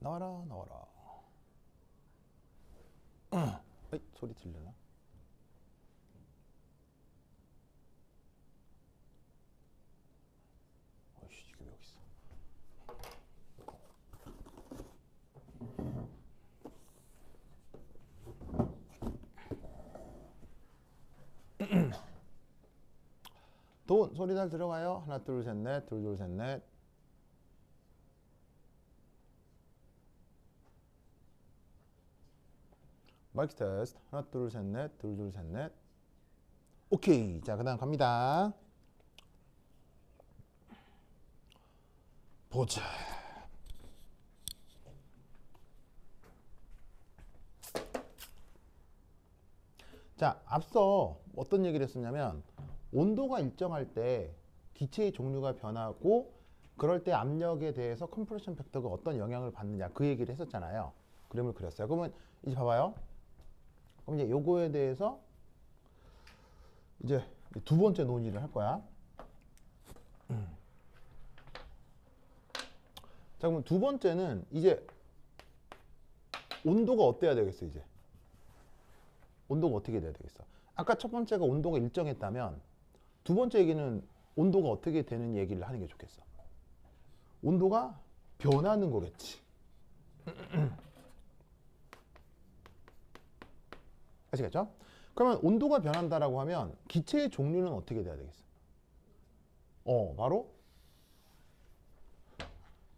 나와라 나와라. 어이, 소리 들리나? 어이씨, 이게 왜 여기 있어? 돈 소리 잘 들어가요? 하나 둘 셋 넷, 둘 둘 셋 넷. 마이크 테스트. 하나 둘 셋 넷, 둘 둘 셋 넷. 오케이. 자, 그다음 갑니다. 보자. 자, 앞서 어떤 얘기를 했었냐면 온도가 일정할 때 기체의 종류가 변하고 그럴 때 압력에 대해서 컴프레션 팩터가 어떤 영향을 받느냐 그 얘기를 했었잖아요. 그림을 그렸어요. 그러면 이제 봐봐요. 그럼 이제 요거에 대해서 이제 두 번째 논의를 할 거야. 자, 그럼 두 번째는 이제 온도가 어때야 되겠어, 이제? 온도가 어떻게 돼야 되겠어? 아까 첫 번째가 온도가 일정했다면 두 번째 얘기는 온도가 어떻게 되는 얘기를 하는 게 좋겠어. 온도가 변하는 거겠지. 아시겠죠? 그러면 온도가 변한다라고 하면 기체의 종류는 어떻게 돼야 되겠어? 바로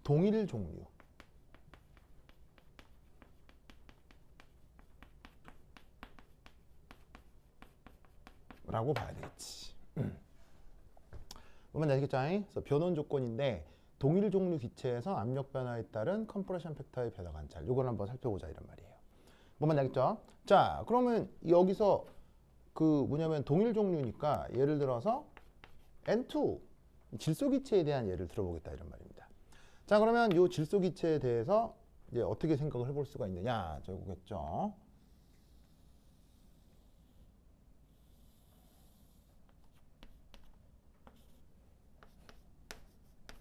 동일 종류. 라고 봐야 되겠지. 보면 아시겠죠? 그래서 변원 조건인데 동일 종류 기체에서 압력 변화에 따른 컴프레션 팩터의 변화 관찰. 이걸 한번 살펴보자 이런 말이에요. 보면 알겠죠? 자, 그러면 여기서 그 뭐냐면 동일 종류니까 예를 들어서 N2 질소 기체에 대한 예를 들어보겠다 이런 말입니다. 자, 그러면 이 질소 기체에 대해서 이제 어떻게 생각을 해볼 수가 있느냐 저거겠죠.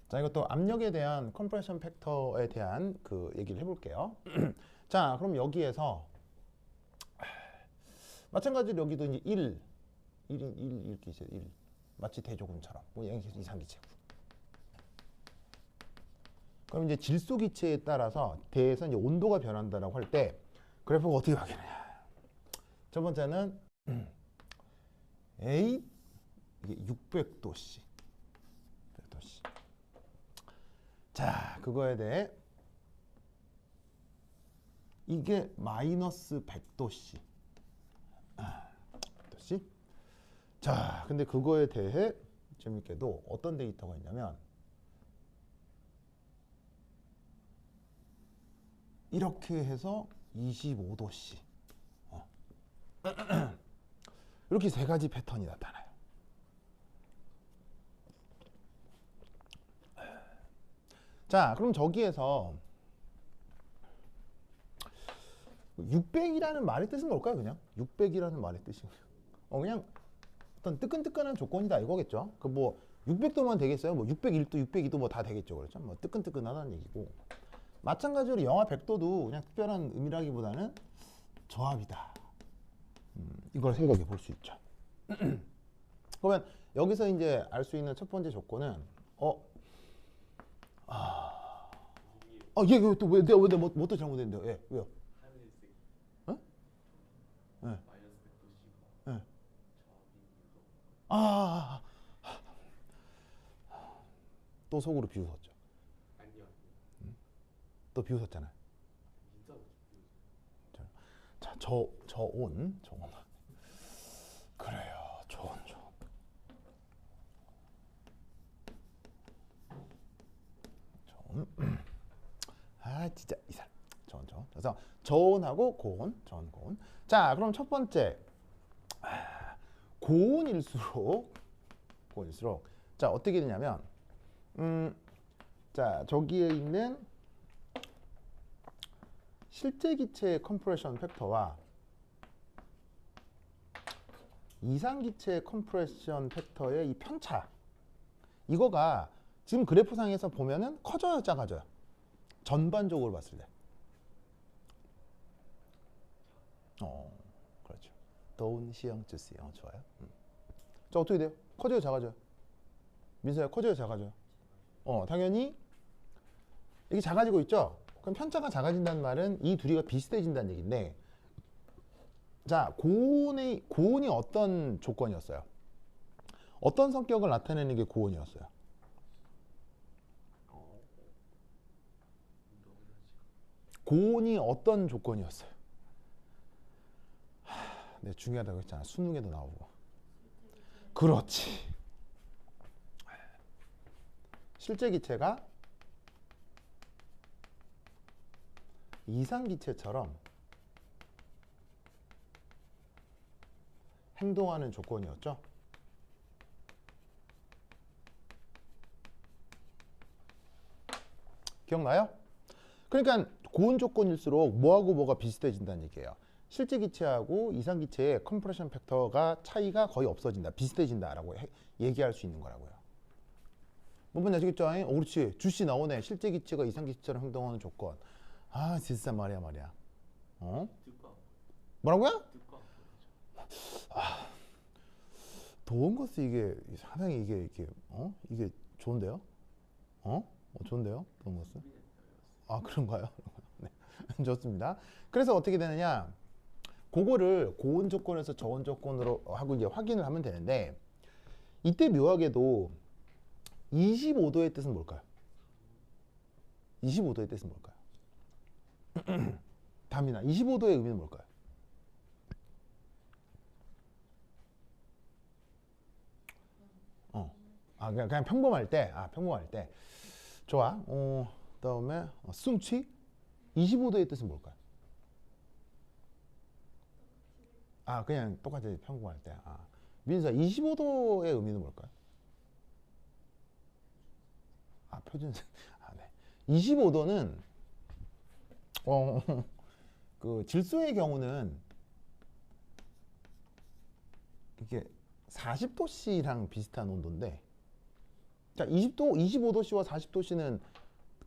자, 이것도 압력에 대한 컴프레션 팩터에 대한 그 얘기를 해볼게요. 자, 그럼 여기에서 마찬가지로 여기도 이제 1 이렇게 있어요. 1 마치 대조군처럼 뭐 이상기체고. 그럼 이제 질소 기체에 따라서 대해서 이제 온도가 변한다라고 할 때 그래프가 어떻게 바뀌느냐. 첫 번째는 A 이게 600도씨. 자, 그거에 대해 이게 마이너스 100도씨. 도씨. 자, 근데 그거에 대해 재밌게도 어떤 데이터가 있냐면 이렇게 해서 25도씨. 이렇게 세 가지 패턴이 나타나요. 자, 그럼 저기에서 600이라는 말의 뜻은 뭘까요? 그냥 600이라는 말의 뜻이 그냥 어떤 뜨끈뜨끈한 조건이다 이거겠죠. 그 뭐 600도만 되겠어요? 뭐 601도, 602도 뭐 다 되겠죠. 그렇죠? 뭐 뜨끈뜨끈하다는 얘기고. 마찬가지로 영하 100도도 그냥 특별한 의미라기보다는 저압이다. 이걸 생각해 볼 수 있죠. 그러면 여기서 이제 알 수 있는 첫 번째 조건은 얘 또 왜 내가 또 잘못했는데? 예, 왜요? 어? 예. 예. 또 속으로 비웃었죠. 또 비웃었잖아요. 자, 저온. 그래요, 저온. 진짜 이 사람. 저온. 그래서 저온하고 고온, 저온, 고온. 자, 그럼 첫 번째 고온일수록 자, 어떻게 되냐면 자, 저기에 있는 실제 기체의 컴프레션 팩터와 이상 기체의 컴프레션 팩터의 이 편차, 이거가 지금 그래프상에서 보면은 커져요, 작아져요? 전반적으로 봤을 때 그렇죠. 더운 시영 주스 좋아요. 자 어떻게 돼요? 커져요, 작아져요? 민서야 커져요, 작아져요? 당연히 이게 작아지고 있죠. 그럼 편차가 작아진다는 말은 이 둘이가 비슷해진다는 얘기인데, 자 고온이 어떤 조건이었어요? 어떤 성격을 나타내는 게 고온이었어요? 고온이 어떤 조건이었어요? 네, 중요하다고 했잖아. 수능에도 나오고. 그렇지. 실제 기체가 이상 기체처럼 행동하는 조건이었죠. 기억나요? 그러니까 고온 조건일수록 뭐하고 뭐가 비슷해진다는 얘기예요. 실제 기체하고 이상 기체의 컴프레션 팩터가 차이가 거의 없어진다, 비슷해진다라고 얘기할 수 있는 거라고요. 뭔지 아시겠죠? 그렇지. 주씨 나오네. 실제 기체가 이상 기체처럼 행동하는 조건. 아, 진짜 말이야. 뭐라고요? 더운 것은 이게 상당히 이게 좋은데요? 좋은데요? 더운 것은? 그런가요? 네. 좋습니다. 그래서 어떻게 되느냐? 그거를 고온 조건에서 저온 조건으로 하고 이제 확인을 하면 되는데, 이때 묘하게도 25도의 뜻은 뭘까요? 25도의 뜻은 뭘까요? 답니다. 25도의 의미는 뭘까요? 그냥 평범할 때. 평범할 때. 좋아. 그다음에 숭취. 25도의 뜻은 뭘까요? 그냥 똑같이 평범할 때. 민서 25도의 의미는 뭘까요? 표준색. 네. 25도는 그 질소의 경우는 이게 40도씨랑 비슷한 온도인데, 자 25도씨와 40도씨는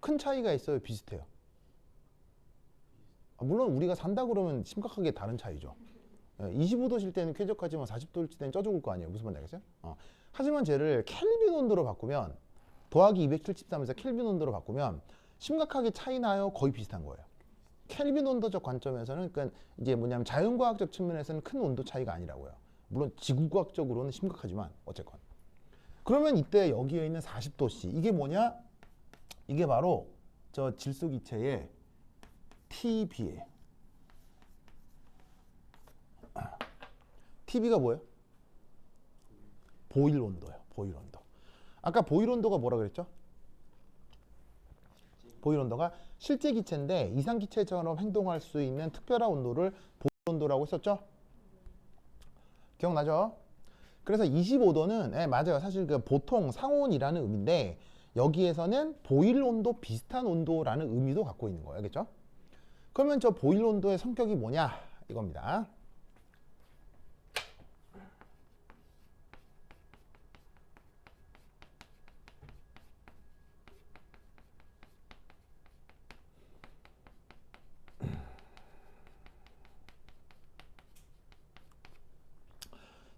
큰 차이가 있어요, 비슷해요? 물론 우리가 산다 그러면 심각하게 다른 차이죠. 25도실 때는 쾌적하지만 40도일 때는 쪄 죽을 거 아니에요. 무슨 말인지 알겠어요? 하지만 쟤를 켈빈 온도로 바꾸면, 더하기 273에서 켈빈 온도로 바꾸면 심각하게 차이 나요? 거의 비슷한 거예요. 켈빈 온도적 관점에서는, 그러니까 이제 뭐냐면 자연과학적 측면에서는 큰 온도 차이가 아니라고요. 물론 지구과학적으로는 심각하지만 어쨌건. 그러면 이때 여기에 있는 40도씨, 이게 뭐냐? 이게 바로 저 질소기체의 TB에. TB가 뭐예요? 보일 온도예요. 보일 온도. 아까 보일 온도가 뭐라 그랬죠? 보일 온도가 실제 기체인데 이상 기체처럼 행동할 수 있는 특별한 온도를 보일 온도라고 했었죠? 기억나죠? 그래서 25도는 맞아요. 사실 그 보통 상온이라는 의미인데, 여기에서는 보일 온도 비슷한 온도라는 의미도 갖고 있는 거예요. 알겠죠? 그러면 저 보일 온도의 성격이 뭐냐? 이겁니다.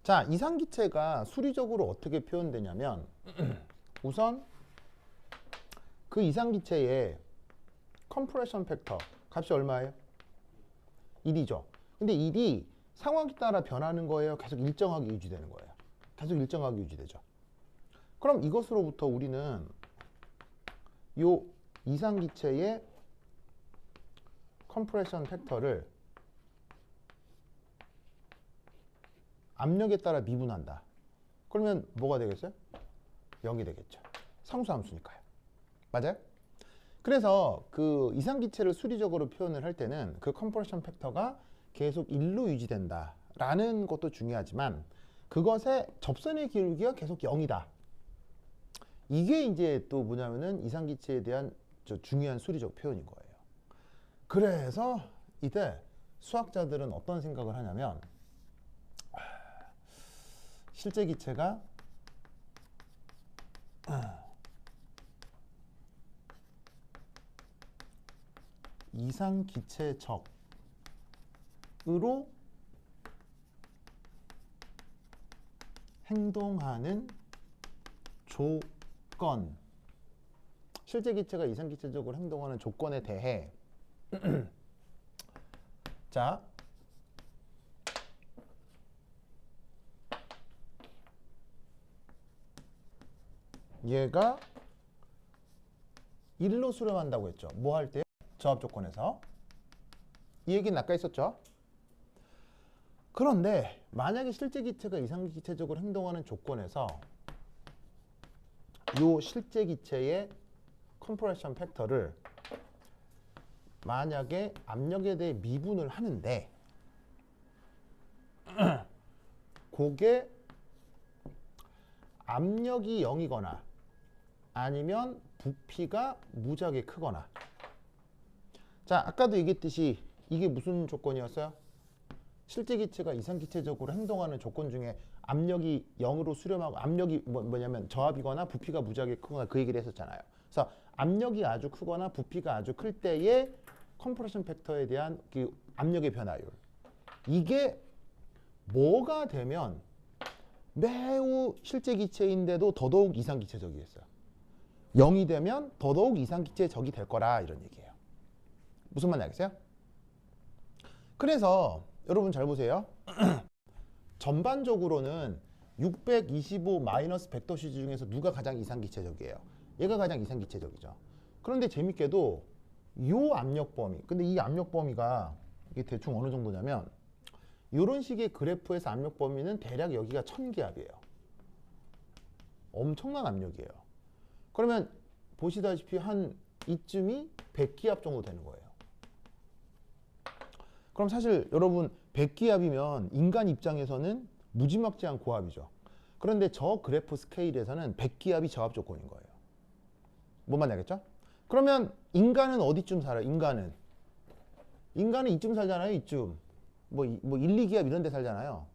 자, 이상기체가 수리적으로 어떻게 표현되냐면 우선 그 이상기체의 컴프레션 팩터 값이 얼마예요? 1이죠. 근데 1이 상황에 따라 변하는 거예요? 계속 일정하게 유지되는 거예요? 계속 일정하게 유지되죠. 그럼 이것으로부터 우리는 요 이상기체의 컴프레션 팩터를 압력에 따라 미분한다. 그러면 뭐가 되겠어요? 0이 되겠죠. 상수함수니까요. 맞아요? 그래서 그 이상기체를 수리적으로 표현을 할 때는 그 컴프레션 팩터가 계속 1로 유지된다 라는 것도 중요하지만, 그것의 접선의 기울기가 계속 0이다. 이게 이제 또 뭐냐면은 이상기체에 대한 중요한 수리적 표현인 거예요. 그래서 이때 수학자들은 어떤 생각을 하냐면, 실제 기체가 이상 기체적으로 행동하는 조건, 실제 기체가 이상기체적으로 행동하는 조건에 대해 자, 얘가 1로 수렴한다고 했죠. 뭐 할 때? 저합 조건에서. 이 얘기는 아까 있었죠. 그런데 만약에 실제 기체가 이상기체적으로 행동하는 조건에서 이 실제 기체의 컴프레션 팩터를 만약에 압력에 대해 미분을 하는데 그게 압력이 0이거나 아니면 부피가 무지하게 크거나. 자, 아까도 얘기했듯이 이게 무슨 조건이었어요? 실제 기체가 이상기체적으로 행동하는 조건 중에 압력이 0으로 수렴하고 압력이 뭐냐면 저압이거나 부피가 무지하게 크거나 그 얘기를 했었잖아요. 그래서 압력이 아주 크거나 부피가 아주 클 때의 컴프레션 팩터에 대한 그 압력의 변화율. 이게 뭐가 되면 매우 실제 기체인데도 더더욱 이상기체적이겠어요. 0이 되면 더더욱 이상기체적이 될 거라 이런 얘기예요. 무슨 말인지 알겠어요? 그래서 여러분 잘 보세요. 전반적으로는 625 마이너스 100도씨 중에서 누가 가장 이상기체적이에요? 얘가 가장 이상기체적이죠. 그런데 재밌게도 이 압력 범위, 근데 이 압력 범위가 이게 대충 어느 정도냐면 이런 식의 그래프에서 압력 범위는 대략 여기가 1000기압이에요. 엄청난 압력이에요. 그러면 보시다시피 한 이쯤이 100기압 정도 되는 거예요. 그럼 사실 여러분 100기압이면 인간 입장에서는 무지막지한 고압이죠. 그런데 저 그래프 스케일에서는 100기압이 저압 조건인 거예요. 뭔 말인지 알겠죠? 그러면 인간은 어디쯤 살아요? 인간은 이쯤 살잖아요. 이쯤 뭐 1, 2기압 이런 데 살잖아요.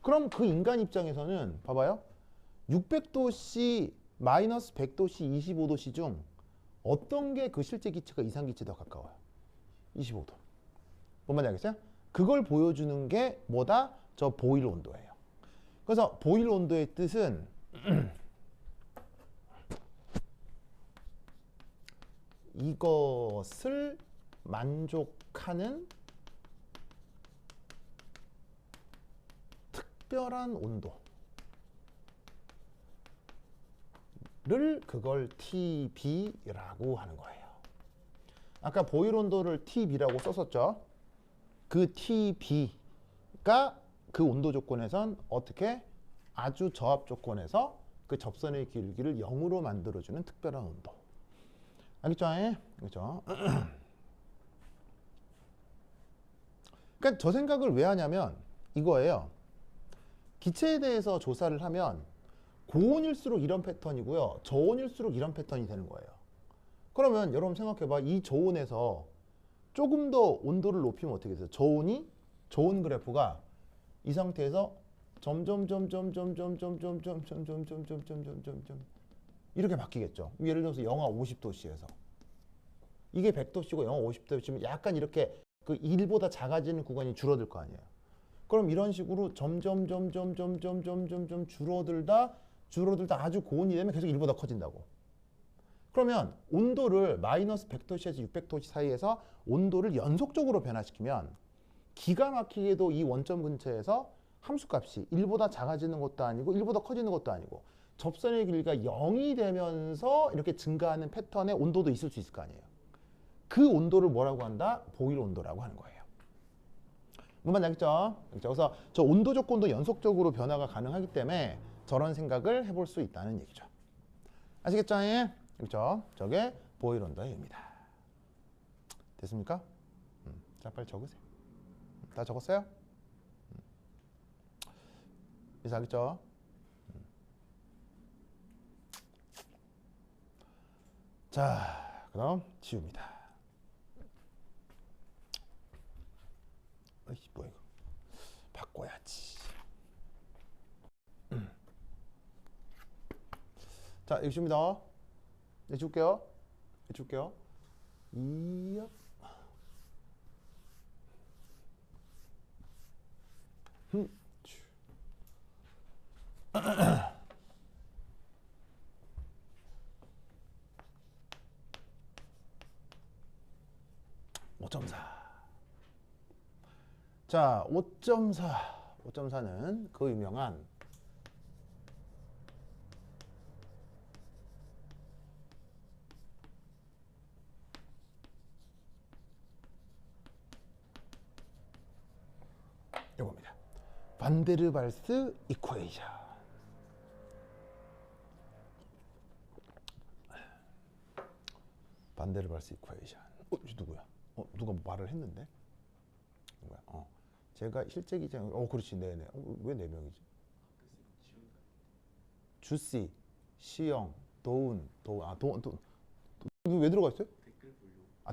그럼 그 인간 입장에서는 봐봐요. 600도씨 마이너스 100도씨 25도씨 중 어떤 게 그 실제 기체가 이상기체에 더 가까워요? 25도. 뭔 말인지 알겠어요? 그걸 보여주는 게 뭐다? 저 보일 온도예요. 그래서 보일 온도의 뜻은 이것을 만족하는 특별한 온도를 그걸 TB라고 하는 거예요. 아까 보일 온도를 TB라고 썼었죠. 그 TB가 그 온도 조건에선 어떻게 아주 저압 조건에서 그 접선의 길기를 0으로 만들어주는 특별한 온도. 알겠죠? 그렇죠? 그러니까 저 생각을 왜 하냐면 이거예요. 기체에 대해서 조사를 하면 고온일수록 이런 패턴이고요. 저온일수록 이런 패턴이 되는 거예요. 그러면 여러분 생각해봐. 이 저온에서 조금 더 온도를 높이면 어떻게 돼요? 저온 그래프가 이 상태에서 점점 이렇게 바뀌겠죠. 예를 들어서 영하 50도씨에서 이게 100도씨고 영하 50도씨면 약간 이렇게 그 1보다 작아지는 구간이 줄어들 거 아니에요. 그럼 이런 식으로 점점 줄어들다 아주 고온이 되면 계속 1보다 커진다고. 그러면 온도를 마이너스 100도씨에서 600도씨 사이에서 온도를 연속적으로 변화시키면 기가 막히게도 이 원점 근처에서 함수값이 1보다 작아지는 것도 아니고 1보다 커지는 것도 아니고 접선의 길이가 0이 되면서 이렇게 증가하는 패턴의 온도도 있을 수 있을 거 아니에요. 그 온도를 뭐라고 한다? 보일 온도라고 하는 거예요. 뭔 말인지 알겠죠? 그래서 저 온도 조건도 연속적으로 변화가 가능하기 때문에 저런 생각을 해볼 수 있다는 얘기죠. 아시겠죠? 그렇죠? 저게 보일 온도의 의미다. 됐습니까? 자, 빨리 적으세요. 다 적었어요? 이제 알겠죠? 자, 그럼 지웁니다. 어이, 뭐야 이거? 바꿔야지. 자, 이거 지웁니다. 네, 지울게요. 네, 지울게요. 이야. 흠. 5.4. 자, 5.4는 그 유명한 이겁니다. 반데르발스 이퀘이션. 반데르발스 이퀘이션. 누구야? 누가 말을 했는데? 누구야? 제가 실제기자. 그렇지. 네네. 왜 네 명이지? 주씨, 시영, 도운. 왜 들어가 있어요?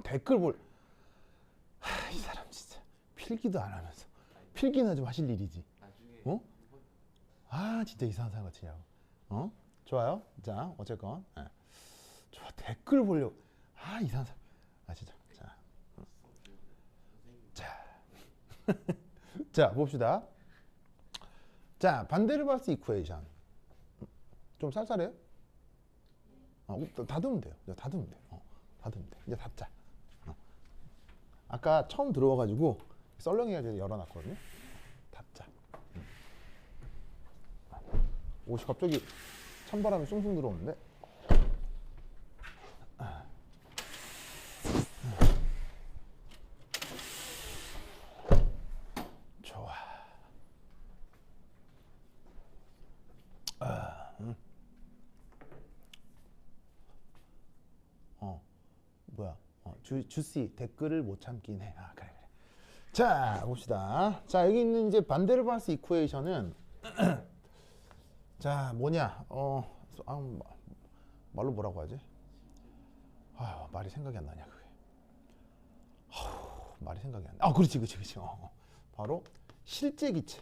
댓글 보려고. 댓글 볼. 이 사람 진짜 필기도 안 하면서 필기나 좀 하실 일이지. 나중에 진짜 이상한 사람 같으냐고. 좋아요. 자, 어쨌건 좋아. 댓글 보려고. 이상한 사람. 진짜. 자, 봅시다. 자, 반데르발스 이퀘이션. 좀 쌀쌀해요? 닫으면 돼요. 닫으면 돼요. 닫으면 돼. 이제 닫자. 아까 처음 들어와가지고 썰렁해가지고 열어놨거든요. 닫자. 옷이 갑자기 찬바람이 숭숭 들어오는데. 좋아. 뭐야? 주씨 댓글을 못 참긴 해. 그래. 자, 봅시다. 자, 여기 있는 이제 반데르발스 이퀘이션은 자, 뭐냐? 말로 뭐라고 하지? 말이 생각이 안 나냐 그게. 말이 생각이 안 나. 그렇지. 바로 실제 기체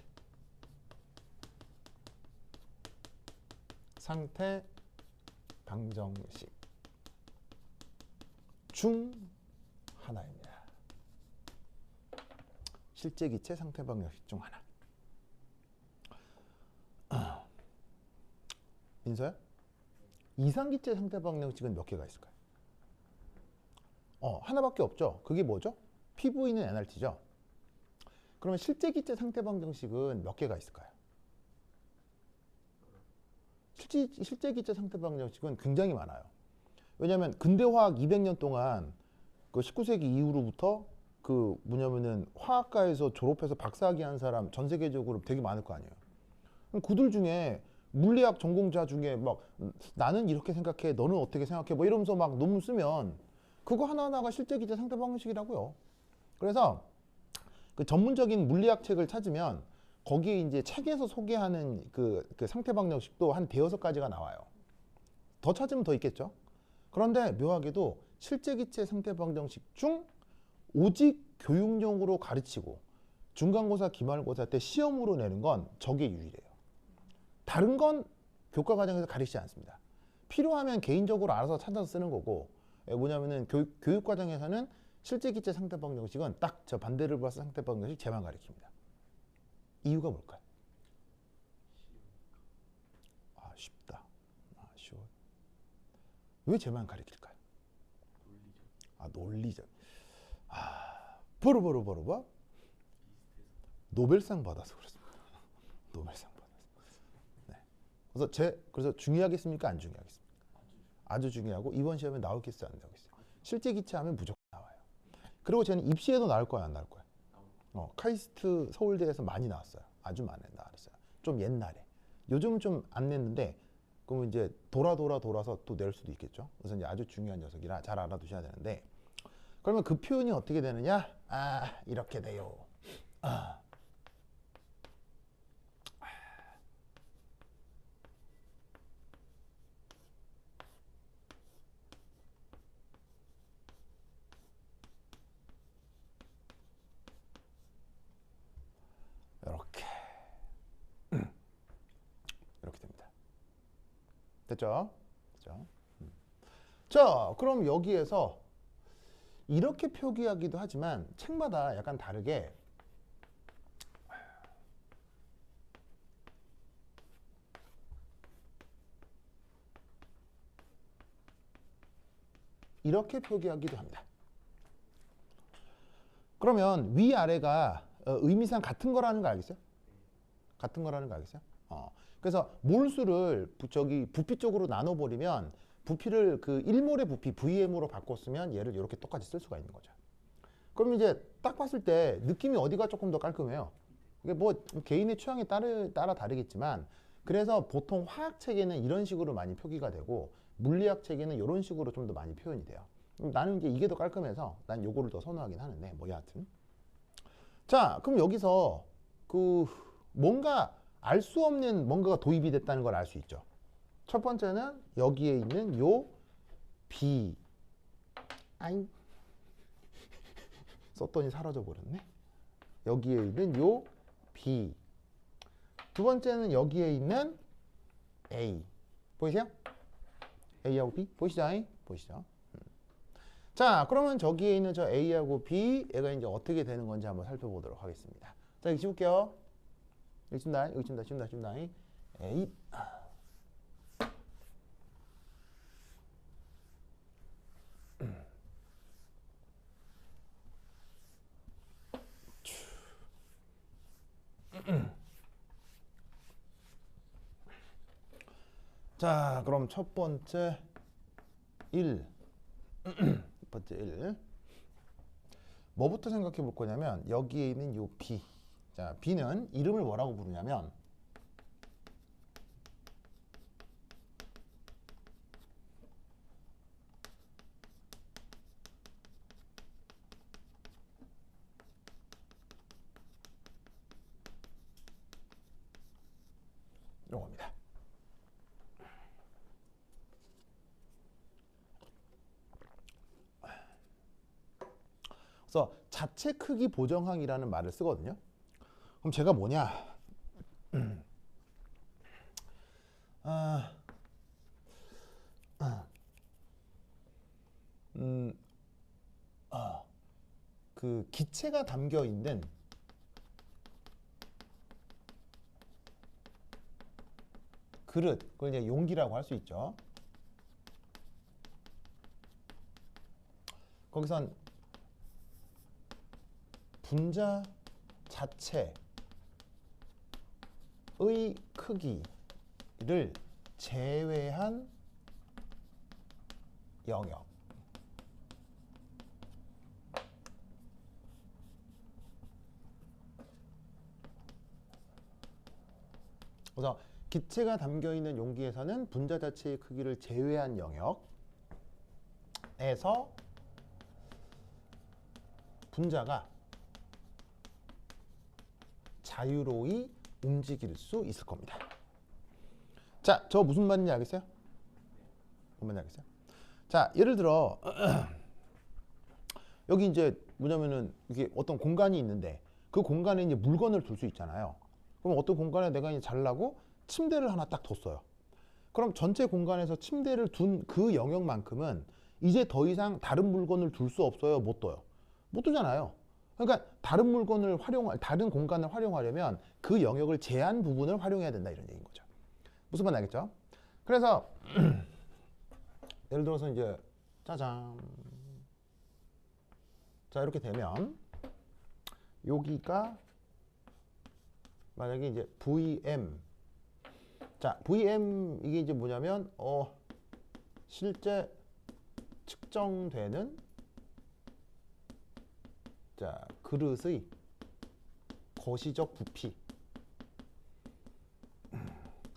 상태 방정식 중 하나입니다. 실제 기체 상태 방정식 중 하나. 민서야? 이상기체 상태 방정식은 몇 개가 있을까요? 하나밖에 없죠. 그게 뭐죠? PV는 NRT죠. 그러면 실제 기체 상태 방정식은 몇 개가 있을까요? 실제 기체 상태 방정식은 굉장히 많아요. 왜냐하면 근대화학 200년 동안 그 19세기 이후로부터 그 뭐냐면은 화학과에서 졸업해서 박사학위 한 사람 전 세계적으로 되게 많을 거 아니에요. 그럼 그들 중에 물리학 전공자 중에 막 나는 이렇게 생각해, 너는 어떻게 생각해, 뭐 이러면서 막 논문 쓰면 그거 하나하나가 실제 기체 상태 방정식이라고요. 그래서 그 전문적인 물리학 책을 찾으면 거기에 이제 책에서 소개하는 그 상태 방정식도 한 대여섯 가지가 나와요. 더 찾으면 더 있겠죠. 그런데 묘하게도 실제 기체 상태 방정식 중 오직 교육용으로 가르치고 중간고사, 기말고사 때 시험으로 내는 건 저게 유일해요. 다른 건 교과 과정에서 가르치지 않습니다. 필요하면 개인적으로 알아서 찾아서 쓰는 거고, 뭐냐면은 교육 과정에서는 실제 기체 상태 방정식은 딱 저 반데르발스 상태 방정식 쟤만 가르칩니다. 이유가 뭘까요? 쉽다. 쉬워. 왜 쟤만 가르칠까요? 논리적. 버르버 노벨상 받아서 그렇습니다. 노벨상 받아서. 네. 그래서 중요하겠습니까? 안 중요하겠습니까? 아주 중요하고 이번 시험에 나오겠어요? 안 나오겠어요? 실제 기체하면 무조건 나와요. 그리고 쟤는 입시에도 나올 거야, 안 나올 거야? 카이스트 서울대에서 많이 나왔어요. 아주 많이 나왔어요. 좀 옛날에. 요즘은 좀 안 냈는데 그러면 이제 돌아서 또 낼 수도 있겠죠. 그래서 이제 아주 중요한 녀석이라 잘 알아두셔야 되는데, 그러면 그 표현이 어떻게 되느냐? 이렇게 돼요. 이렇게 됩니다. 됐죠? 자, 그럼 여기에서 이렇게 표기하기도 하지만 책마다 약간 다르게 이렇게 표기하기도 합니다. 그러면 위아래가 의미상 같은 거라는 거 알겠어요? 같은 거라는 거 알겠어요? 그래서 몰수를 부피 쪽으로 나눠버리면 부피를 그 1몰의 부피 VM으로 바꿨으면 얘를 이렇게 똑같이 쓸 수가 있는 거죠. 그럼 이제 딱 봤을 때 느낌이 어디가 조금 더 깔끔해요? 이게 뭐 개인의 취향에 따라 다르겠지만 그래서 보통 화학 책에는 이런 식으로 많이 표기가 되고 물리학 책에는 이런 식으로 좀 더 많이 표현이 돼요. 나는 이제 이게 더 깔끔해서 난 요거를 더 선호하긴 하는데 뭐 여하튼 자 그럼 여기서 그 뭔가 알 수 없는 뭔가가 도입이 됐다는 걸 알 수 있죠. 첫 번째는 여기에 있는 요 B 아잉 썼더니 사라져 버렸네. 여기에 있는 요 B 두 번째는 여기에 있는 A 보이세요? A하고 B 보이시죠? 보이시죠? 자 그러면 저기에 있는 저 A하고 B 얘가 이제 어떻게 되는 건지 한번 살펴보도록 하겠습니다. 자 여기 지울게요. 여기 지운다. 여기 지운다. A 자 그럼 첫 번째 1 첫 번째 1 뭐부터 생각해 볼 거냐면 여기에 있는 요 B 자 B는 이름을 뭐라고 부르냐면 요겁니다. 그래서 자체 크기 보정항이라는 말을 쓰거든요. 그럼 제가 뭐냐? 그 기체가 담겨 있는 그릇, 그걸 이제 용기라고 할 수 있죠. 거기선 분자 자체의 크기를 제외한 영역. 그래서 기체가 담겨 있는 용기에서는 분자 자체의 크기를 제외한 영역에서 분자가 자유로이 움직일 수 있을 겁니다. 자, 저 무슨 말인지 알겠어요? 무슨 말인지 알겠어요? 자, 예를 들어 여기 이제 뭐냐면은 이게 어떤 공간이 있는데 그 공간에 이제 물건을 둘 수 있잖아요. 그럼 어떤 공간에 내가 이제 잘라고 침대를 하나 딱 뒀어요. 그럼 전체 공간에서 침대를 둔 그 영역만큼은 이제 더 이상 다른 물건을 둘 수 없어요? 못 둬요? 못 두잖아요. 그러니까 다른 물건을 다른 공간을 활용하려면 그 영역을 제한 부분을 활용해야 된다 이런 얘기인 거죠. 무슨 말인지 알겠죠? 그래서 예를 들어서 이제 짜잔. 자 이렇게 되면 여기가 만약에 이제 VM 자 VM 이게 이제 뭐냐면 실제 측정되는 자 그릇의 거시적 부피.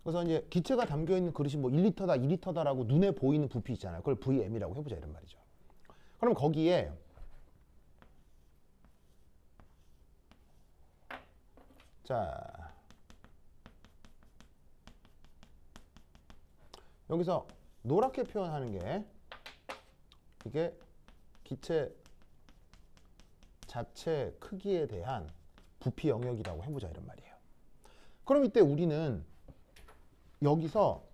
그래서 이제 기체가 담겨 있는 그릇이 뭐 1리터다, 2리터다라고 눈에 보이는 부피 있잖아요. 그걸 VM이라고 해보자 이런 말이죠. 그럼 거기에 자 여기서 노랗게 표현하는 게 이게 기체 자체 크기에 대한 부피 영역이라고 해보자 이런 말이에요. 그럼 이때 우리는 여기서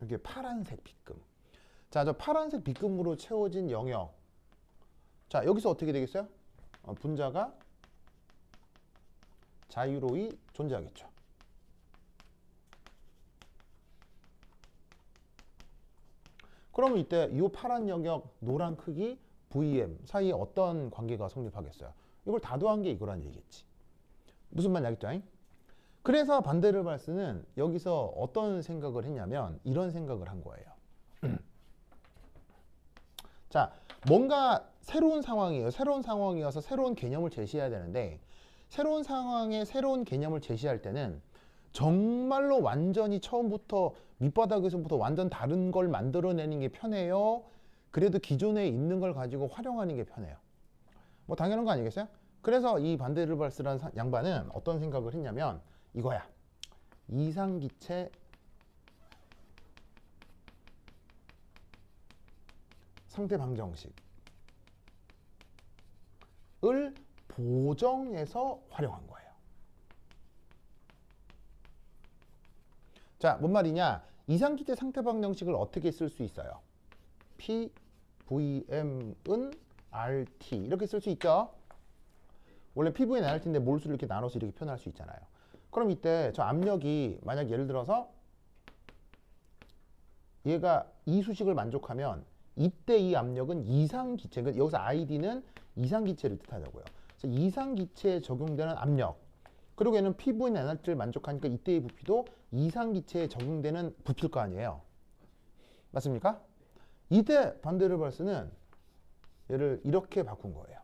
이게 파란색 빗금. 자, 저 파란색 빗금으로 채워진 영역. 자, 여기서 어떻게 되겠어요? 분자가 자유로이 존재하겠죠. 그러면 이때 이 파란 영역, 노란 크기, VM 사이에 어떤 관계가 성립하겠어요? 이걸 다 더한 게 이거란 얘기겠지. 무슨 말인지 알겠죠? 그래서 반데르발스는 여기서 어떤 생각을 했냐면 이런 생각을 한 거예요. 자, 뭔가 새로운 상황이에요. 새로운 상황이어서 새로운 개념을 제시해야 되는데 새로운 상황에 새로운 개념을 제시할 때는 정말로 완전히 처음부터 밑바닥에서부터 완전 다른 걸 만들어내는 게 편해요? 그래도 기존에 있는 걸 가지고 활용하는 게 편해요? 뭐 당연한 거 아니겠어요? 그래서 이 반데르발스라는 양반은 어떤 생각을 했냐면 이거야. 이상기체 상태 방정식을 보정해서 활용한 거예요. 자, 뭔 말이냐? 이상기체 상태 방정식을 어떻게 쓸 수 있어요? P, VM은 RT 이렇게 쓸 수 있죠? 원래 PV는 RT인데 몰수를 이렇게 나눠서 이렇게 표현할 수 있잖아요. 그럼 이때 저 압력이 만약 예를 들어서 얘가 이 수식을 만족하면 이때 이 압력은 이상기체, 그러니까 여기서 ID는 이상기체를 뜻하자고요. 그래서 이상기체에 적용되는 압력, 그리고 얘는 PV는 NRT를 만족하니까 이때의 부피도 이상기체에 적용되는 부피일 거 아니에요. 맞습니까? 이때 반데르발스는 얘를 이렇게 바꾼 거예요.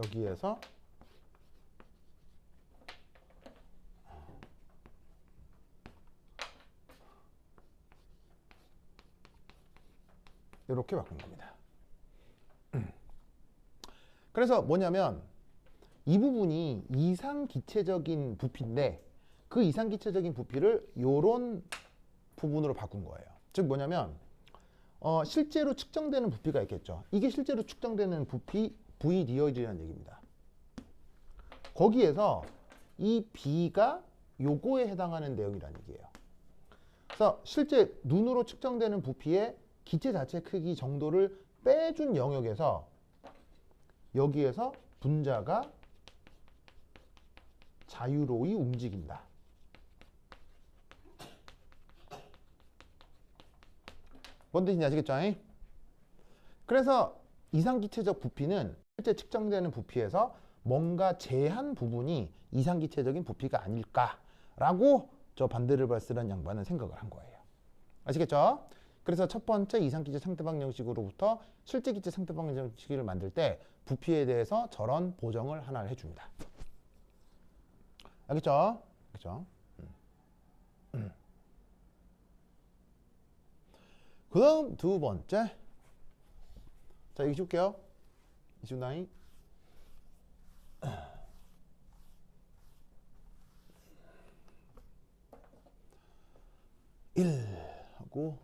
여기에서 이렇게 바꾼 겁니다. 그래서 뭐냐면 이 부분이 이상기체적인 부피인데 그 이상기체적인 부피를 이런 부분으로 바꾼 거예요. 즉 뭐냐면 실제로 측정되는 부피가 있겠죠. 이게 실제로 측정되는 부피 VD어이라는 얘기입니다. 거기에서 이 B가 요거에 해당하는 내용이라는 얘기예요. 그래서 실제 눈으로 측정되는 부피의 기체 자체 크기 정도를 빼준 영역에서 여기에서 분자가 자유로이 움직인다. 뭔 뜻인지 아시겠죠? 그래서 이상기체적 부피는 실제 측정되는 부피에서 뭔가 제한 부분이 이상기체적인 부피가 아닐까라고 저 반데르발스라는 양반은 생각을 한 거예요. 아시겠죠? 그래서 첫 번째 이상기체 상태방정식으로부터 실제 기체 상태방정식을 만들 때 부피에 대해서 저런 보정을 하나를 해줍니다. 알겠죠? 그렇죠? 그 다음 두 번째. 자, 여기 줄게요. 이준나이. 1 하고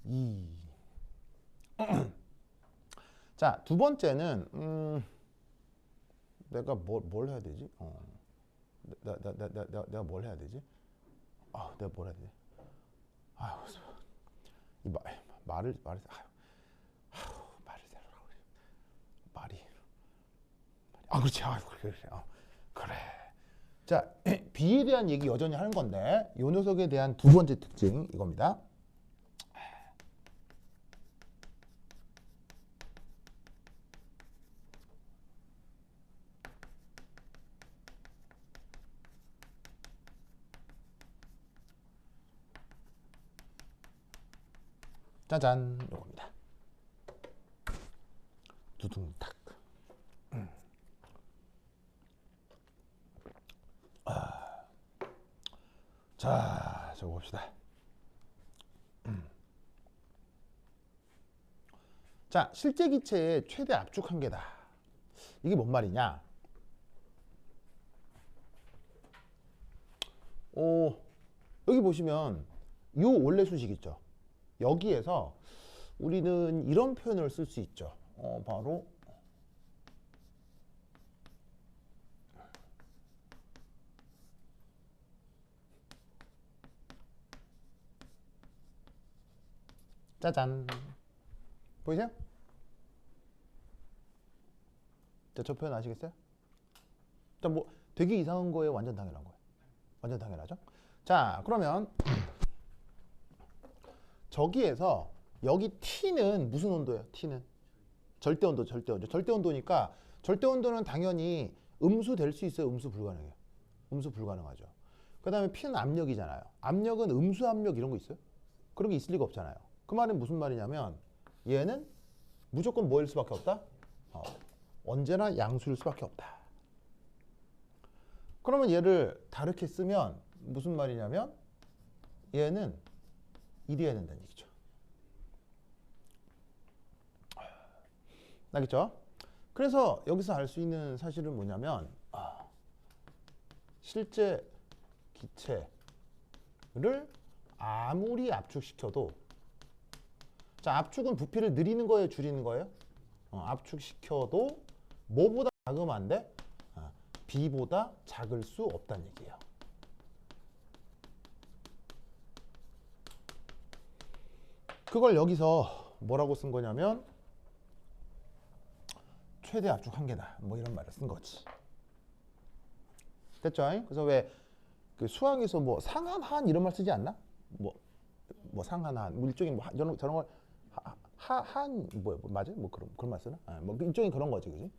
2. 자, 두 번째는 내가 뭘 해야 되지? 내가 뭘 해야 되지? 내가 뭘 해야 되지? 말을 말을 대라고 그래. 말이. 그렇지. 그래. 자, B에 대한 얘기 여전히 하는 건데 이 녀석에 대한 두 번째 특징 이겁니다. 짜잔, 요겁니다. 두둥탁. 자, 저거 봅시다. 자, 실제 기체의 최대 압축 한계다. 이게 뭔 말이냐? 여기 보시면 요 원래 수식 있죠. 여기에서 우리는 이런 표현을 쓸 수 있죠. 바로 짜잔. 보이세요? 자, 저 표현 아시겠어요? 자, 뭐 되게 이상한 거예요? 완전 당연한 거예요? 완전 당연하죠? 자, 그러면 저기에서 여기 T는 무슨 온도예요? T는 절대온도, 절대온도. 절대온도니까 절대온도는 당연히 음수 될 수 있어요? 음수 불가능해요? 음수 불가능하죠. 그 다음에 P는 압력이잖아요. 압력은 음수 압력 이런 거 있어요? 그런 게 있을 리가 없잖아요. 그 말은 무슨 말이냐면 얘는 무조건 뭐일 수밖에 없다? 언제나 양수일 수밖에 없다. 그러면 얘를 다르게 쓰면 무슨 말이냐면 얘는 이래야 된다는 얘기죠. 알겠죠? 그래서 여기서 알 수 있는 사실은 뭐냐면 실제 기체를 아무리 압축시켜도 자, 압축은 부피를 늘리는 거예요? 줄이는 거예요? 압축시켜도 뭐보다 작으면 안 돼? B보다 작을 수 없다는 얘기예요. 그걸 여기서 뭐라고 쓴 거냐면 최대 압축 한계다. 뭐 이런 말을 쓴 거지. 됐죠? 그래서 왜 그 수학에서 뭐 상한한 이런 말 쓰지 않나? 뭐 상한한 뭐 일종의 뭐 저런 걸 한 뭐야 맞아요? 뭐 그런 말 쓰나? 뭐 일종의 그런 거지, 그지?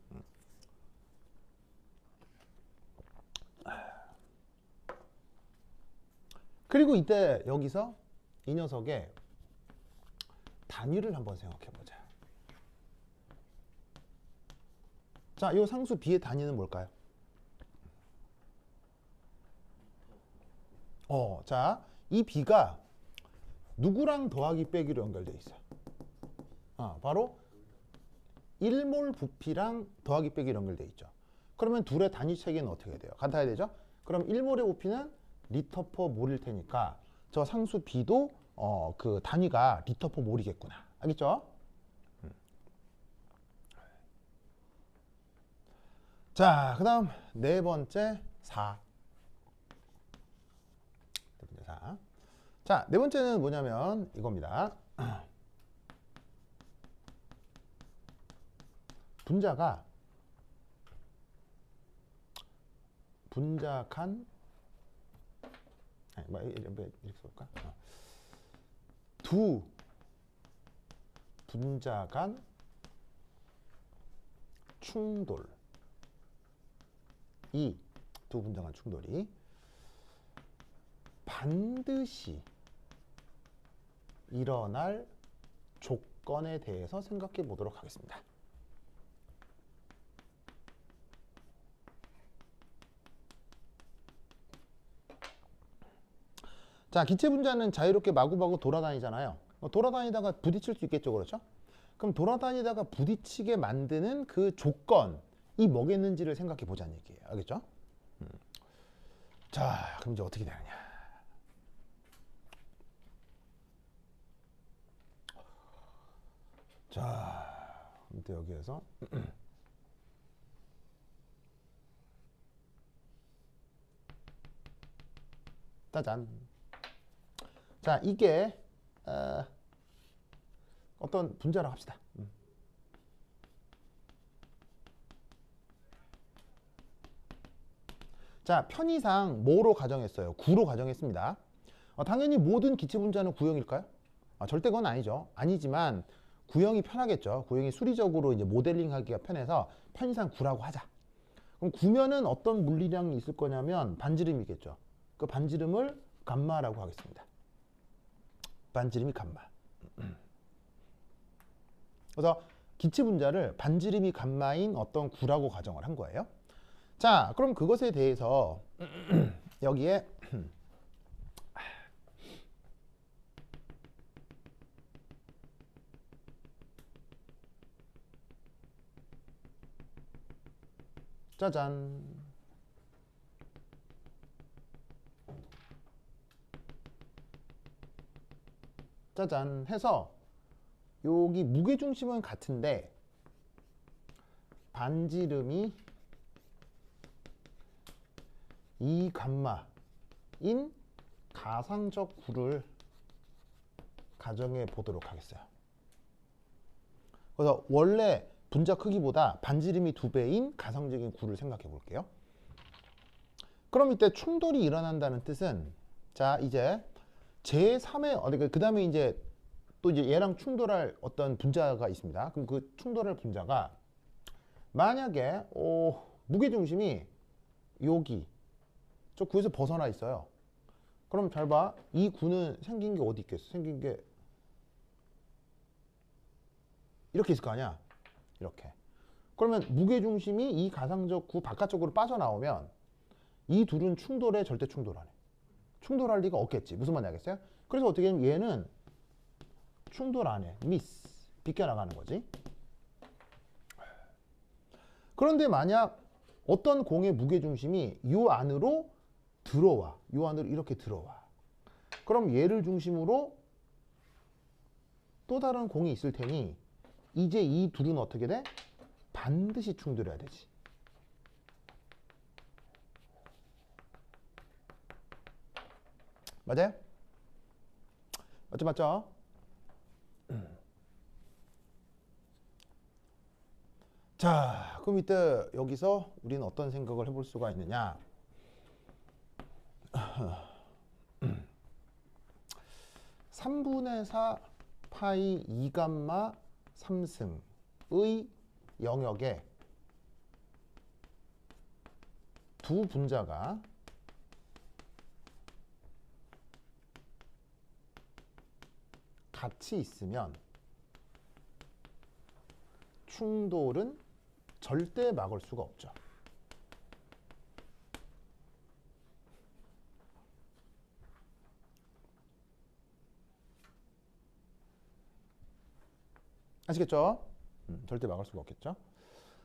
그리고 이때 여기서 이 녀석의 단위를 한번 생각해 보자. 자, 이 상수 B의 단위는 뭘까요? 자, 이 B가 누구랑 더하기 빼기로 연결되어 있어요? 바로 1몰 부피랑 더하기 빼기로 연결되어 있죠. 그러면 둘의 단위 체계는 어떻게 돼요? 같아야 되죠? 그럼 1몰의 부피는 리터 퍼 몰일 테니까 저 상수 B도 그 단위가 리터 퍼 몰이겠구나. 알겠죠? 자, 그 다음 네 번째 4. 자, 네 번째는 뭐냐면 이겁니다. 분자간 이렇게 써볼까? 두 분자간 충돌 두 분자간 충돌이 반드시 일어날 조건에 대해서 생각해 보도록 하겠습니다. 자, 기체 분자는 자유롭게 마구마구 돌아다니잖아요. 돌아다니다가 부딪힐 수 있겠죠, 그렇죠? 그럼 돌아다니다가 부딪히게 만드는 그 조건이 뭐겠는지를 생각해 보자는 얘기예요. 알겠죠? 자, 그럼 이제 어떻게 되느냐? 자, 이때 여기에서 짜잔. 자, 이게 어떤 분자라고 합시다. 자, 편의상 뭐로 가정했어요? 9로 가정했습니다. 당연히 모든 기체 분자는 구형일까요? 절대 그건 아니죠. 아니지만 구형이 편하겠죠. 구형이 수리적으로 이제 모델링하기가 편해서 편의상 9라고 하자. 그럼 9면은 어떤 물리량이 있을 거냐면 반지름이겠죠. 그 반지름을 감마라고 하겠습니다. 반지름이 감마. 그래서 기체 분자를 반지름이 감마인 어떤 9라고 가정을 한 거예요. 자, 그럼 그것에 대해서 여기에 짜잔. 짜잔 해서 여기 무게중심은 같은데 반지름이 2감마인 가상적 구를 가정해 보도록 하겠어요. 그래서 원래 분자 크기보다 반지름이 2배인 가상적인 구를 생각해 볼게요. 그럼 이때 충돌이 일어난다는 뜻은 자, 이제 제3의 그 다음에 이제 또 이제 얘랑 충돌할 어떤 분자가 있습니다. 그럼 그 충돌할 분자가 만약에 무게중심이 여기 저 구에서 벗어나 있어요. 그럼 잘 봐. 이 구는 생긴 게 어디 있겠어? 생긴 게 이렇게 있을 거 아니야? 이렇게. 그러면 무게중심이 이 가상적 구 바깥쪽으로 빠져나오면 이 둘은 충돌에 절대 충돌하네. 충돌할 리가 없겠지. 무슨 말인지 알겠어요? 그래서 어떻게 하면 얘는 충돌 안 해. 비껴나가는 거지. 그런데 만약 어떤 공의 무게중심이 이 안으로 들어와. 이 안으로 이렇게 들어와. 그럼 얘를 중심으로 또 다른 공이 있을 테니 이제 이 둘은 어떻게 돼? 반드시 충돌해야 되지. 맞아요? 맞죠? 자, 그럼 이때 여기서 우리는 어떤 생각을 해볼 수가 있느냐? 3분의 4 파이 2감마 3승의 영역에 두 분자가 같이 있으면 충돌은 절대 막을 수가 없죠. 아시겠죠? 절대 막을 수가 없겠죠.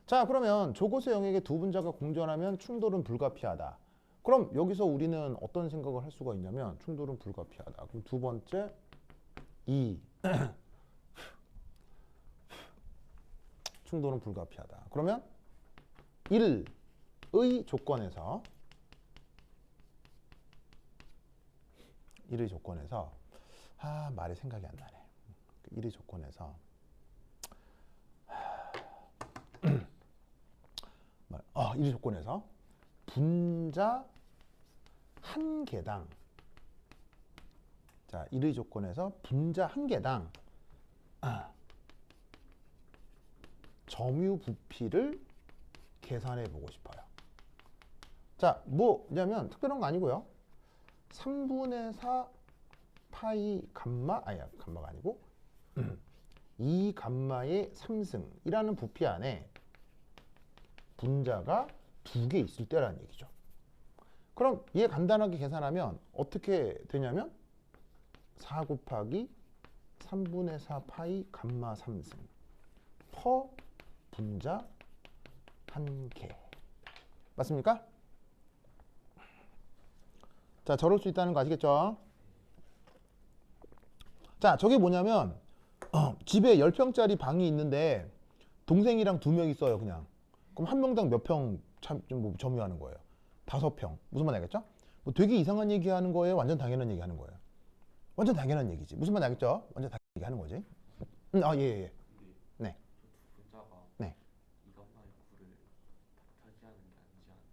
자, 그러면 저곳의 영역에 두 분자가 공존하면 충돌은 불가피하다. 그럼 여기서 우리는 어떤 생각을 할 수가 있냐면 충돌은 불가피하다. 그럼 두 번째 충돌은 불가피하다. 그러면 1의 조건에서 말이 생각이 안 나네. 1의 조건에서 분자 한 개당 1의 조건에서 분자 한 개당 점유 부피를 계산해 보고 싶어요. 자, 뭐냐면 특별한 거 아니고요. 3분의 4 파이 감마, 감마가 아니고 2 감마의 3승이라는 부피 안에 분자가 두 개 있을 때라는 얘기죠. 그럼 얘 간단하게 계산하면 어떻게 되냐면 4 곱하기 3분의 4 파이 감마 3승 퍼 분자 한 개. 맞습니까? 자, 저럴 수 있다는 거 아시겠죠? 자, 저게 뭐냐면 집에 10평짜리 방이 있는데 동생이랑 2명 있어요, 그냥. 그럼 한 명당 몇 평 점유하는 거예요? 5평. 무슨 말 알겠죠? 뭐 되게 이상한 얘기하는 거예요? 완전 당연한 얘기하는 거예요? 완전 당연한 얘기지. 무슨 말 알겠죠? 완전 당연한 얘기하는 거지. 예. 네. 네.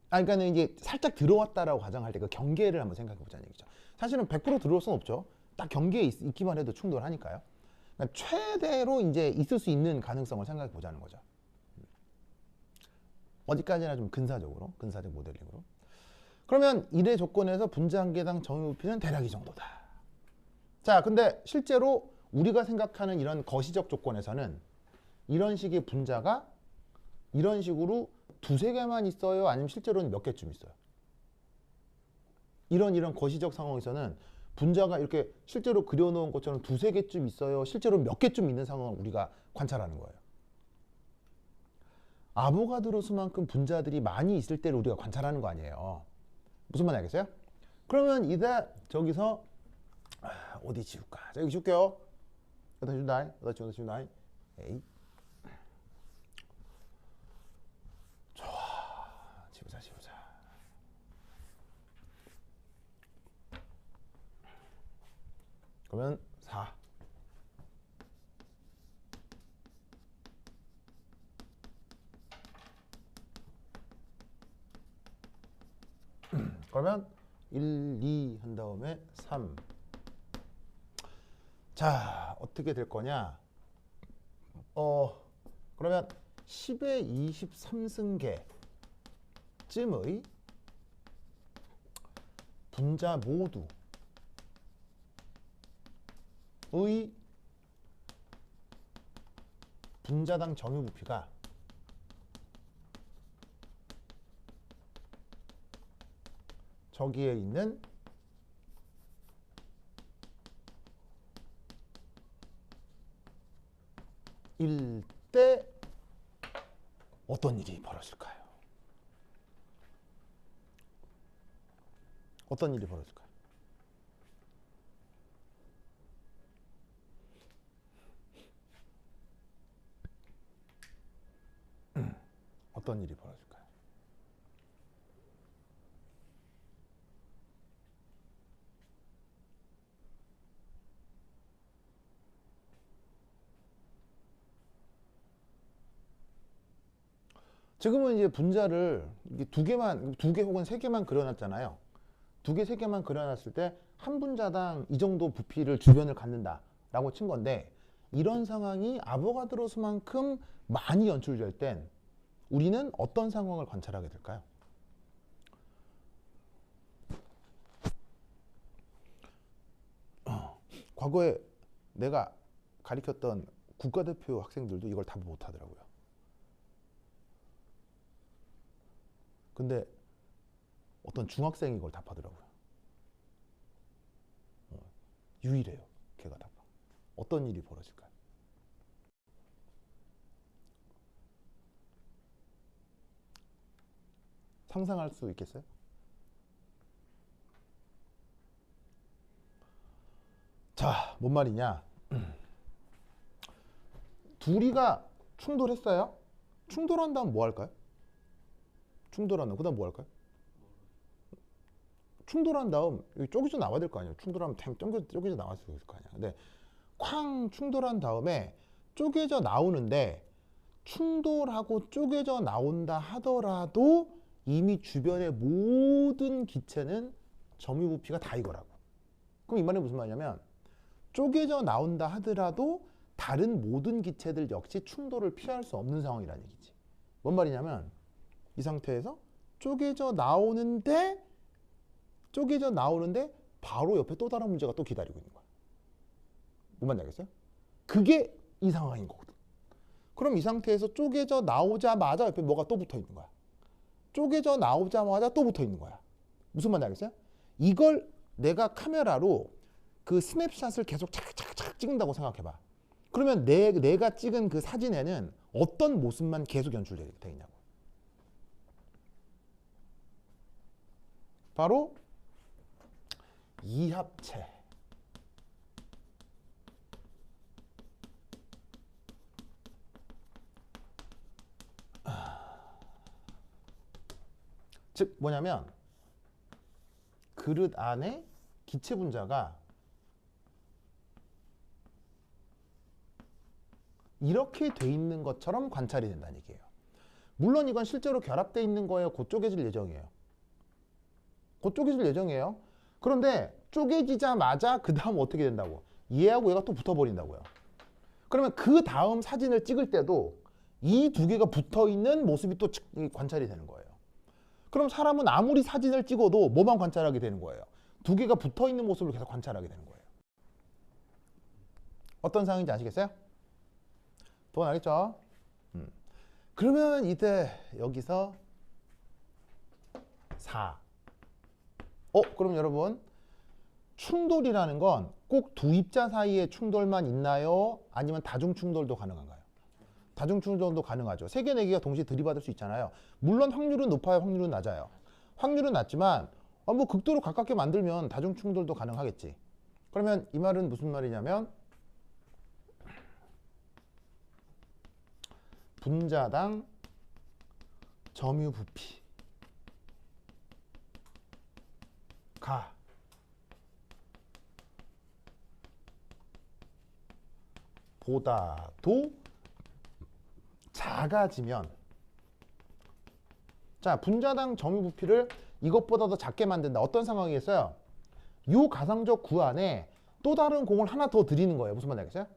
그러니까는 이게 살짝 들어왔다라고 가정할 때 그 경계를 한번 생각해 보자는 얘기죠. 사실은 100% 들어올 수는 없죠. 딱 경계에 있기만 해도 충돌하니까요. 그러니까 최대로 이제 있을 수 있는 가능성을 생각해 보자는 거죠. 어디까지나 좀 근사적 모델링으로. 그러면 1의 조건에서 분자 한 개당 점유 부피는 대략 이 정도다. 자, 근데 실제로 우리가 생각하는 이런 거시적 조건에서는 이런 식의 분자가 이런 식으로 2-3개만 있어요? 아니면 실제로는 몇 개쯤 있어요? 이런 거시적 상황에서는 분자가 이렇게 실제로 그려놓은 것처럼 2-3개쯤 있어요? 실제로 몇 개쯤 있는 상황을 우리가 관찰하는 거예요. 아보가드로 수만큼 분자들이 많이 있을 때를 우리가 관찰하는 거 아니에요. 무슨 말인지 알겠어요? 그러면 이제 저기서 어디 지울까? 자, 여기 지울게요. 여기다 지운다. 에이. 좋아. 지우자. 그러면 4. 그러면 1, 2 한 다음에 3. 자, 어떻게 될 거냐? 그러면 10의 23승계쯤의 분자 모두의 분자당 점유 부피가 저기에 있는 일 때 어떤 일이 벌어질까요? 어떤 일이 벌어질까요? 어떤 일이 벌어질까요? 지금은 이제 분자를 이게 두 개 혹은 세 개만 그려놨잖아요. 두 개, 세 개만 그려놨을 때 한 분자당 이 정도 부피를 주변을 갖는다라고 친 건데, 이런 상황이 아보가드로 수만큼 많이 연출될 땐 우리는 어떤 상황을 관찰하게 될까요? 과거에 내가 가르쳤던 국가대표 학생들도 이걸 답을 못하더라고요. 근데 어떤 중학생이 이걸 답하더라고요. 유일해요. 걔가 답. 어떤 일이 벌어질까요? 상상할 수 있겠어요? 자, 뭔 말이냐? 둘이가 충돌했어요. 충돌한 다음 뭐 할까요? 충돌한 다음 그다음 뭐 할까요? 충돌한 다음 여기 쪼개져 나와야 될 거 아니에요. 충돌하면 쪼개져 나왔을 수 있을 거 아니야. 근데 쾅 충돌한 다음에 쪼개져 나오는데, 충돌하고 쪼개져 나온다 하더라도 이미 주변의 모든 기체는 점유 부피가 다 이거라고. 그럼 이 말이 무슨 말이냐면, 쪼개져 나온다 하더라도 다른 모든 기체들 역시 충돌을 피할 수 없는 상황이라는 얘기지. 뭔 말이냐면, 이 상태에서 쪼개져 나오는데 바로 옆에 또 다른 문제가 또 기다리고 있는 거야. 뭔 말인지 알겠어요? 그게 이 상황인 거거든. 그럼 이 상태에서 쪼개져 나오자마자 옆에 뭐가 또 붙어 있는 거야. 쪼개져 나오자마자 또 붙어 있는 거야. 무슨 말인지 알겠어요? 이걸 내가 카메라로 그 스냅샷을 계속 착착착 찍는다고 생각해봐. 그러면 내가 찍은 그 사진에는 어떤 모습만 계속 연출되어 있냐고. 바로 이합체. 즉 뭐냐면, 그릇 안에 기체 분자가 이렇게 돼 있는 것처럼 관찰이 된다는 얘기예요. 물론 이건 실제로 결합되어 있는 거예요? 곧 쪼개질 예정이에요? 곧 쪼개질 예정이에요. 그런데 쪼개지자마자 그 다음 어떻게 된다고? 얘하고 얘가 또 붙어버린다고요. 그러면 그 다음 사진을 찍을 때도 이 두 개가 붙어있는 모습이 또 관찰이 되는 거예요. 그럼 사람은 아무리 사진을 찍어도 뭐만 관찰하게 되는 거예요? 두 개가 붙어있는 모습을 계속 관찰하게 되는 거예요. 어떤 상황인지 아시겠어요? 돈 알겠죠? 그러면 이제 여기서 4. 그럼 여러분, 충돌이라는 건 꼭 두 입자 사이의 충돌만 있나요? 아니면 다중 충돌도 가능한가요? 다중 충돌도 가능하죠. 3개, 4개가 동시에 들이받을 수 있잖아요. 물론 확률은 높아요, 확률은 낮아요. 확률은 낮지만 뭐 극도로 가깝게 만들면 다중 충돌도 가능하겠지. 그러면 이 말은 무슨 말이냐면, 분자당 점유 부피가 보다도 작아지면, 자, 분자당 점유 부피를 이것보다 더 작게 만든다. 어떤 상황이겠어요? 요 가상적 구 안에 또 다른 공을 하나 더 들이는 거예요. 무슨 말인지 알겠어요?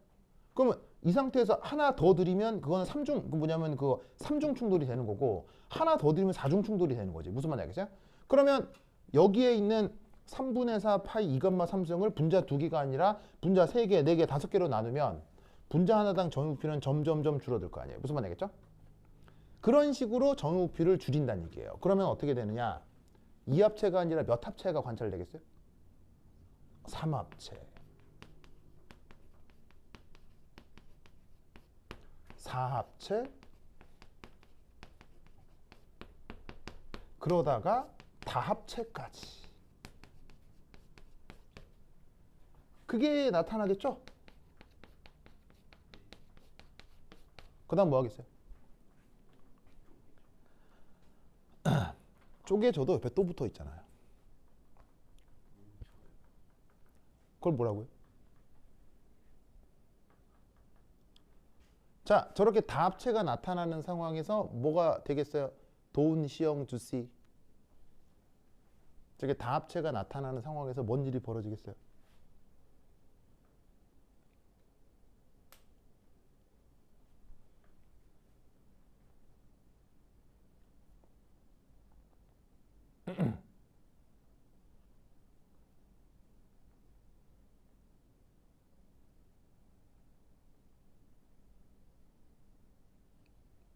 그러면 이 상태에서 하나 더 들이면 그거는 뭐냐면 그 3중 충돌이 되는 거고, 하나 더 들이면 4중 충돌이 되는 거지. 무슨 말인지 알겠어요? 그러면 여기에 있는 3분의 4 파이 2감마 3승을 분자 2개가 아니라 분자 3개, 4개, 5개로 나누면 분자 하나당 정유부피는 점점점 줄어들 거 아니에요. 무슨 말인지 알겠죠? 그런 식으로 정유부피를 줄인다는 얘기예요. 그러면 어떻게 되느냐? 2합체가 아니라 몇 합체가 관찰되겠어요? 3합체. 4합체. 그러다가 다합체까지. 그게 나타나겠죠? 그 다음 뭐 하겠어요? 쪼개져도 옆에 또 붙어 있잖아요. 그걸 뭐라고요? 자, 저렇게 다합체가 나타나는 상황에서 뭐가 되겠어요? 도운, 시형, 주시. 저게 다합체가 나타나는 상황에서 뭔 일이 벌어지겠어요?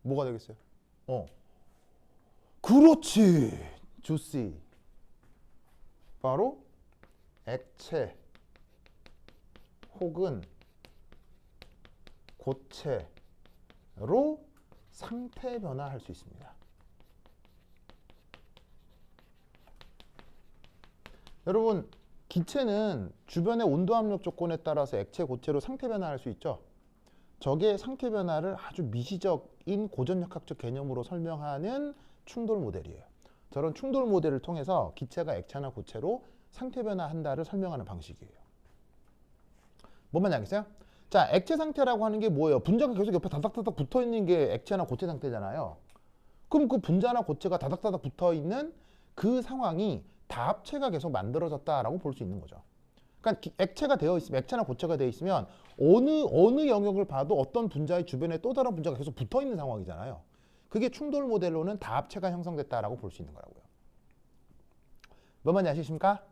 뭐가 되겠어요? 그렇지. 주시. 바로 액체 혹은 고체로 상태 변화할 수 있습니다. 여러분, 기체는 주변의 온도 압력 조건에 따라서 액체, 고체로 상태 변화할 수 있죠. 저게 상태 변화를 아주 미시적인 고전역학적 개념으로 설명하는 충돌 모델이에요. 저런 충돌 모델을 통해서 기체가 액체나 고체로 상태 변화한다를 설명하는 방식이에요. 뭔 말인지 알겠어요? 자, 액체 상태라고 하는 게 뭐예요? 분자가 계속 옆에 다닥다닥 붙어 있는 게 액체나 고체 상태잖아요. 그럼 그 분자나 고체가 다닥다닥 붙어 있는 그 상황이 다합체가 계속 만들어졌다라고 볼 수 있는 거죠. 그러니까 액체가 되어 있으면, 액체나 고체가 되어 있으면 어느 영역을 봐도 어떤 분자의 주변에 또 다른 분자가 계속 붙어 있는 상황이잖아요. 그게 충돌 모델로는 다합체가 형성됐다라고 볼 수 있는 거라고요. 뭔 말인지 아시십니까?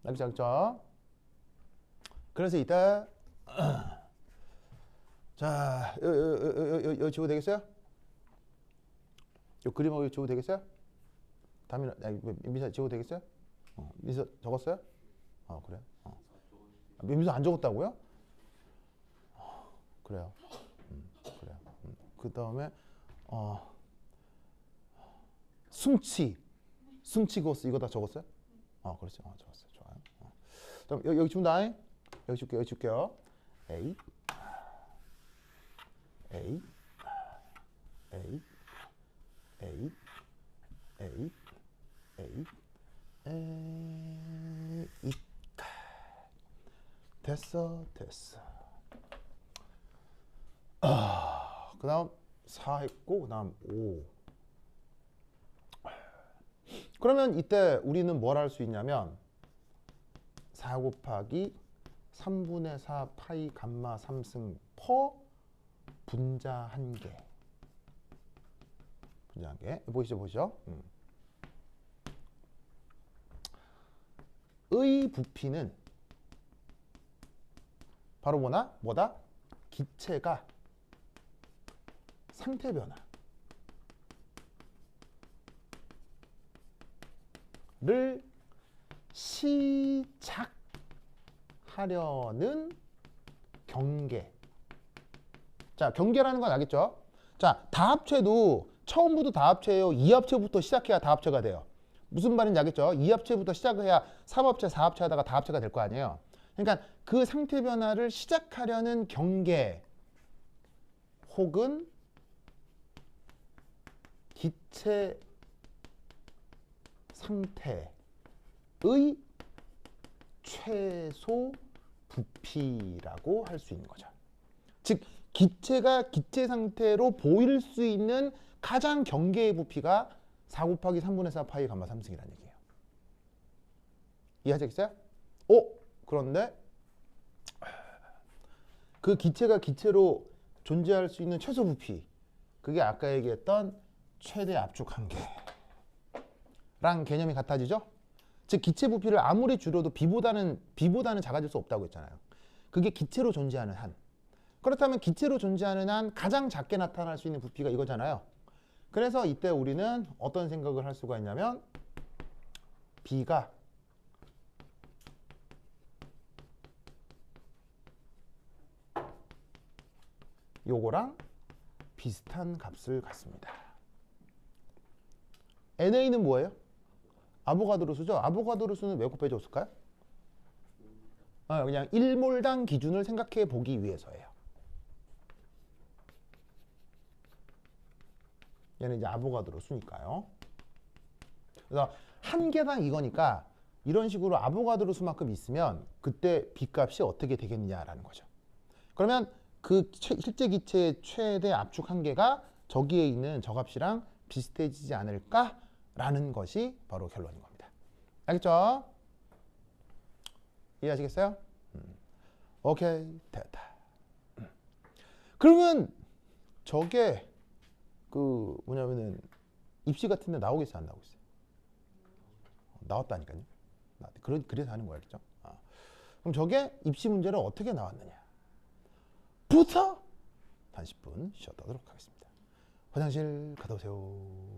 알겠죠? 그래서 이따 자, 여기 지워 되겠어요? 이 그림하고 지워 되겠어요? 다음에 민서 지워 되겠어요? 민서 적었어요? 그래요? 민서 안 적었다고요? 그래요. 그래요. 그 다음에 숨치고스 이거 다 적었어요? 그렇죠. 적었어요. 좋아요. 그럼 여기 줍니다. 여기 줄게요. A, A, A, A, A, A, A, 됐어. 그 다음 4 했고, 그 다음 5. 그러면 이때 우리는 뭘 할 수 있냐면 4 곱하기 3분의 4 파이 감마 3승 퍼 분자 1개. 분자 1개. 보시죠. 의 부피는 바로 뭐다? 기체가 상태 변화를 시작하려는 경계. 자, 경계라는 건 알겠죠? 자, 다합체도 처음부터 다합체예요. 2합체부터 시작해야 다합체가 돼요. 무슨 말인지 알겠죠? 2합체부터 시작을 해야 3합체, 4합체 하다가 다합체가 될 거 아니에요. 그러니까 그 상태 변화를 시작하려는 경계 혹은 기체 상태의 최소 부피라고 할 수 있는 거죠. 즉 기체가 기체 상태로 보일 수 있는 가장 경계의 부피가 4 곱하기 3분의 4 파이 감마 3승이라는 얘기예요. 이해하시겠어요? 오! 그런데 그 기체가 기체로 존재할 수 있는 최소 부피, 그게 아까 얘기했던 최대 압축 한계랑 개념이 같아지죠? 즉 기체 부피를 아무리 줄여도 B보다는 작아질 수 없다고 했잖아요. 그게 기체로 존재하는 한. 그렇다면 기체로 존재하는 한 가장 작게 나타날 수 있는 부피가 이거잖아요. 그래서 이때 우리는 어떤 생각을 할 수가 있냐면 B가 요거랑 비슷한 값을 갖습니다. NA는 뭐예요? 아보가드로 수죠? 아보가드로 수는 왜 곱해줬을까요? 그냥 1몰당 기준을 생각해 보기 위해서예요. 얘는 이제 아보가드로 수니까요. 그래서 한 개당 이거니까 이런 식으로 아보가드로 수만큼 있으면 그때 B값이 어떻게 되겠느냐라는 거죠. 그러면 그 실제 기체의 최대 압축 한계가 저기에 있는 저 값이랑 비슷해지지 않을까라는 것이 바로 결론인 겁니다. 알겠죠? 이해하시겠어요? 오케이, 됐다. 그러면 저게 그 뭐냐면은 입시 같은 데 나오겠어요, 안 나오겠어요? 나왔다니까요. 그래서 하는 거야, 그죠? 그럼 저게 입시 문제로 어떻게 나왔느냐? 부터 단 10분 쉬었다 하도록 하겠습니다. 화장실 갔다 오세요.